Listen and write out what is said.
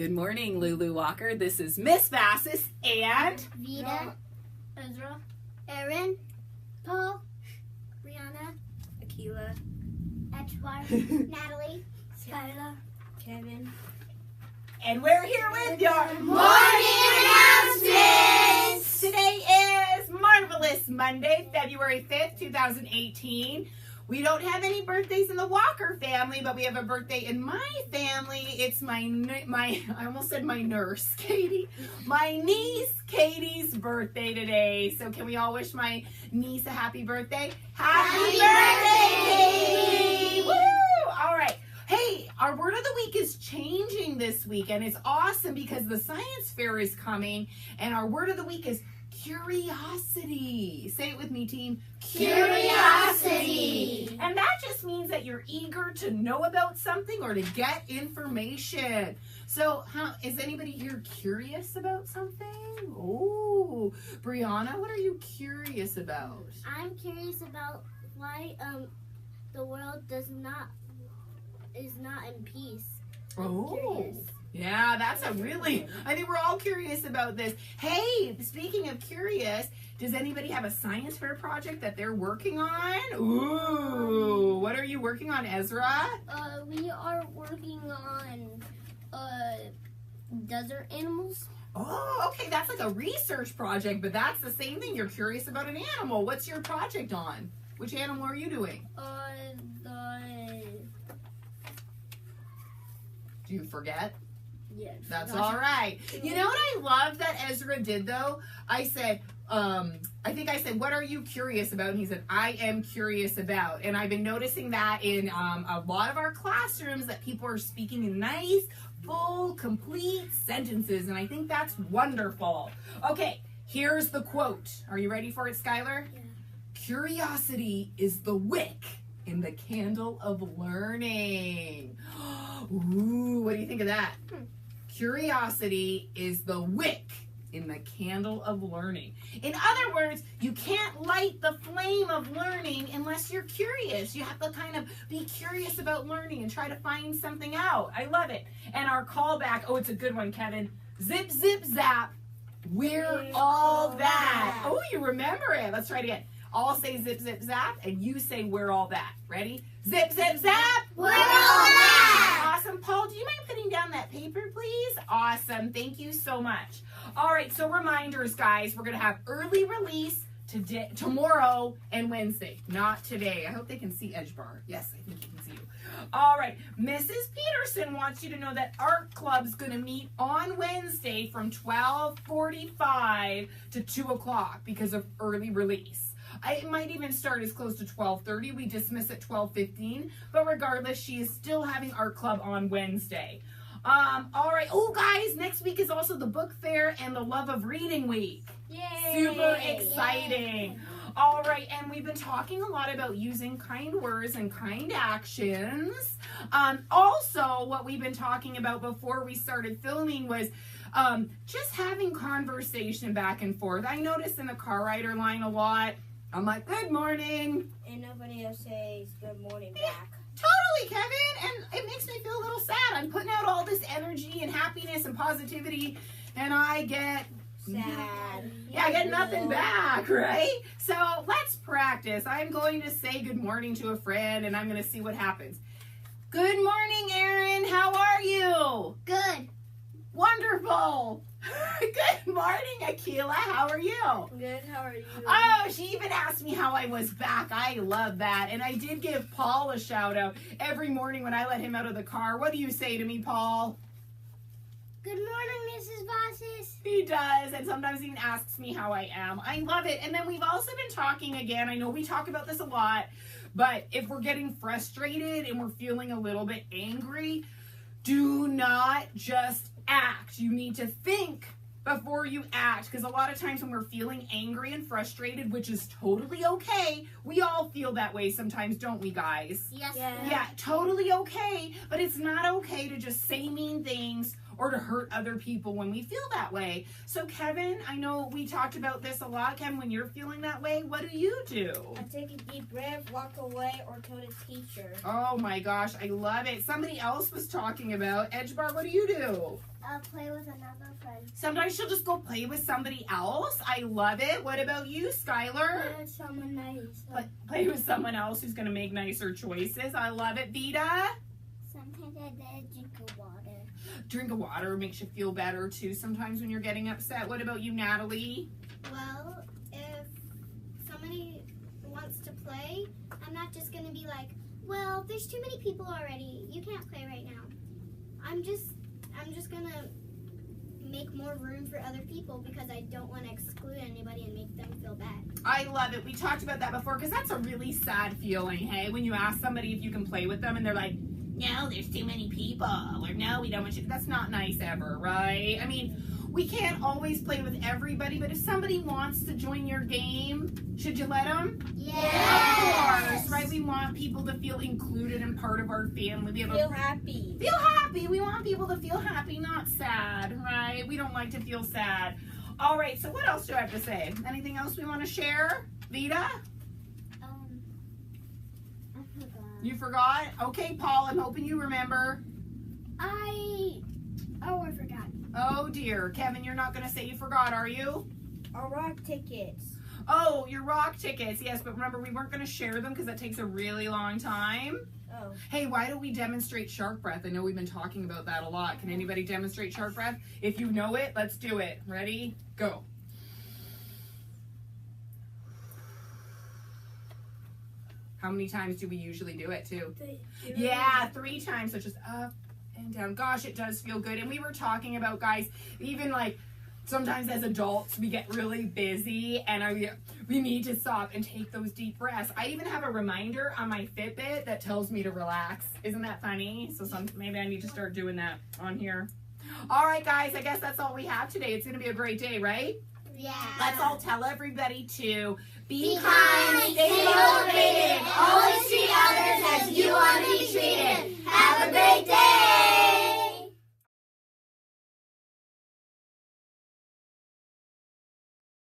Good morning, Lulu Walker. This is Miss Vassis and Vita, Ezra, Aaron, Paul, Brianna, Akila, Edward, Natalie, Skyla, Kevin. And we're here with your Morning announcements! Today is Marvelous Monday, February 5th, 2018. We don't have any birthdays in the Walker family, but we have a birthday in my family. It's my I almost said my nurse, Katie. My niece, Katie's birthday today. So can we all wish my niece a happy birthday? Happy birthday, Katie! Woo! All right. Hey, our word of the week is changing this week, and it's awesome because the science fair is coming, and our word of the week is curiosity. Say it with me, team. Curiosity. And that just means that you're eager to know about something or to get information. So, is anybody here curious about something? Oh, Brianna, what are you curious about? I'm curious about why the world is not in peace. Oh. Curious. Yeah, I think we're all curious about this. Hey, speaking of curious, does anybody have a science fair project that they're working on? Ooh, what are you working on, Ezra? We are working on desert animals. Oh, okay, that's like a research project, but that's the same thing. You're curious about an animal. What's your project on? Which animal are you doing? Do you forget? Yes. That's all right. You know what I love that Ezra did though? I said, I think I said, what are you curious about? And he said, I am curious about. And I've been noticing that in a lot of our classrooms that people are speaking in nice, full, complete sentences. And I think that's wonderful. Okay, here's the quote. Are you ready for it, Skylar? Yeah. Curiosity is the wick in the candle of learning. Ooh, what do you think of that? Curiosity is the wick in the candle of learning. In other words, you can't light the flame of learning unless you're curious. You have to kind of be curious about learning and try to find something out. I love it. And our callback, it's a good one, Kevin. Zip, zip, zap. We're all that. Oh, you remember it. Let's try it again. I'll say zip, zip, zap, and you say we're all that. Ready? Zip, zip, zap. We're all that. Awesome. Paul, do you mind putting down that paper, please? Awesome. Thank you so much. All right, so reminders, guys. We're going to have early release today, tomorrow, and Wednesday. Not today. I hope they can see Edgebar. Yes, I think you can see you. All right. Mrs. Peterson wants you to know that Art Club's going to meet on Wednesday from 12:45 to 2 o'clock because of early release. It might even start as close to 12:30. We dismiss at 12:15. But regardless, she is still having Art Club on Wednesday. All right. Oh, guys, next week is also the book fair and the Love of Reading Week. Yay. Super exciting. Yay. All right. And we've been talking a lot about using kind words and kind actions. Also, what we've been talking about before we started filming was just having conversation back and forth. I noticed in the car rider line a lot. I'm like, good morning. and nobody else says good morning back. Totally, Kevin. And it makes me feel a little sad. I'm putting out all this energy and happiness and positivity, and I get Sad. Yeah, I get nothing back, right? So let's practice. I'm going to say good morning to a friend, and I'm going to see what happens. Good morning, Erin. How are you? Good. Wonderful. Good morning, Akila. How are you? Good, how are you? Oh, she even asked me how I was back. I love that. And I did give Paul a shout out every morning when I let him out of the car. What do you say to me, Paul? Good morning, Mrs. Vassis. He does, and sometimes even asks me how I am. I love it. And then we've also been talking again. I know we talk about this a lot, but if we're getting frustrated and we're feeling a little bit angry, do not just act. You need to think before you act, because a lot of times when we're feeling angry and frustrated, which is totally okay, we all feel that way sometimes, don't we, guys? Yes. Yeah. Yeah, totally okay, but it's not okay to just say mean things or to hurt other people when we feel that way. So Kevin, I know we talked about this a lot. Kevin, when you're feeling that way, what do you do? I take a deep breath, walk away, or tell the teacher. Oh my gosh, I love it. Somebody else was talking about, Edgebar, what do you do? Play with another friend. Sometimes she'll just go play with somebody else. I love it. What about you, Skylar? Play with someone nice. Play with someone else who's going to make nicer choices. I love it. Vita? Sometimes I drink water. Drink of water makes you feel better too sometimes when you're getting upset. What about you, Natalie? Well, if somebody wants to play, I'm not just going to be like, well, there's too many people already. You can't play right now. I'm just going to make more room for other people because I don't want to exclude anybody and make them feel bad. I love it. We talked about that before because that's a really sad feeling, hey? When you ask somebody if you can play with them and they're like, no, there's too many people, or no, we don't want you. That's not nice ever, right? I mean, we can't always play with everybody, but if somebody wants to join your game, should you let them? Yes. Of course, right? We want people to feel included and part of our family. We have Feel happy. Feel happy. We want people to feel happy, not sad, right? We don't like to feel sad. All right, so what else do I have to say? Anything else we want to share? Vita? I forgot. You forgot? Okay, Paul, I'm hoping you remember. I forgot. Oh, dear. Kevin, you're not going to say you forgot, are you? Or rock tickets. Oh, your rock tickets. Yes, but remember, we weren't going to share them because that takes a really long time. Oh. Hey, why don't we demonstrate shark breath? I know we've been talking about that a lot. Can anybody demonstrate shark breath? If you know it, let's do it. Ready? Go. How many times do we usually do it, too? Yeah, 3 times. So just up and down. Gosh, it does feel good. And we were talking about, guys, even like sometimes as adults, we get really busy and we need to stop and take those deep breaths. I even have a reminder on my Fitbit that tells me to relax. Isn't that funny? So maybe I need to start doing that on here. All right, guys, I guess that's all we have today. It's going to be a great day, right? Yeah. Let's all tell everybody to be Be kind, kind, stay stay motivated, motivated, always